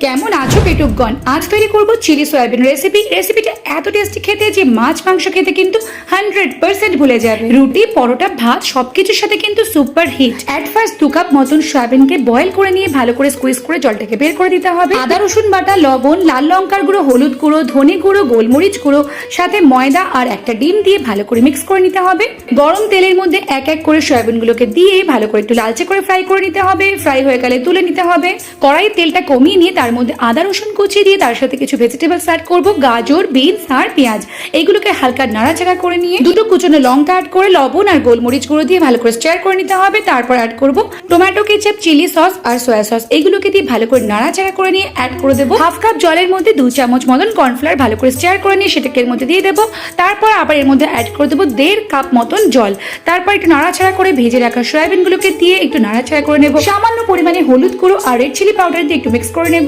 কেমন আছো পেটুকগণ? আজ তৈরি করব চিলি সয়াবিন রেসিপিটা এত টেস্টি খেতে যে মাছ মাংস খেতে কিন্তু 100% ভুলে যাবে। রুটি, পরোটা, ভাত সবকিছুর সাথে কিন্তু super hit. At first 2 cup মতন সয়াবিনকে বয়েল করে নিয়ে ভালো করে স্কুইজ করে জলটাকে বের করে দিতে হবে। আদা রসুন বাটা, লবণ, লাল লঙ্কার গুঁড়ো, হলুদ গুঁড়ো, ধনে গুঁড়ো, গোলমরিচ গুঁড়ো, সাথে ময়দা আর একটা ডিম দিয়ে ভালো করে মিক্স করে নিতে হবে। গরম তেলের মধ্যে এক এক করে সয়াবিনগুলোকে দিয়ে ভালো করে একটু লালচে করে ফ্রাই করে নিতে হবে। ফ্রাই হয়ে গেলে তুলে নিতে হবে। কড়াইয়ে তেলটা কমিয়ে নিয়ে তার মধ্যে আদা রসুন কুচি দিয়ে তার সাথে কিছু ভেজিটেবলস অ্যাড করব, গাজর, বিনস আর পেঁয়াজ। এইগুলোকে হালকা নাড়াচাড়া করে নিয়ে দুটো কুচনো লঙ্কা অ্যাড করে লবণ আর গোলমরিচ গুঁড়ো দিয়ে ভালো করে স্টার করে নিতে হবে। তারপর অ্যাড করব টমেটো কেচাপ, চিলি সস আর সয়া সস। এইগুলোকে দিয়ে ভালো করে নাড়াচাড়া করে নিয়ে অ্যাড করে দেবো হাফ কাপ জলের মধ্যে 2 চামচ মতন কর্নফ্লাওয়ার। ভালো করে স্টার করে নিয়ে সেটাকে এর মধ্যে দিয়ে দেবো। তারপর আবার এর মধ্যে অ্যাড করে দেবো 1.5 কাপ মতন জল। তারপর একটু নাড়াচাড়া করে ভেজে রাখা সয়াবিনগুলোকে দিয়ে একটু নাড়াচাড়া করে নেব। সামান্য পরিমাণে হলুদ গুঁড়ো আর রেড চিলি পাউডার দিয়ে একটু মিক্স করে নেব।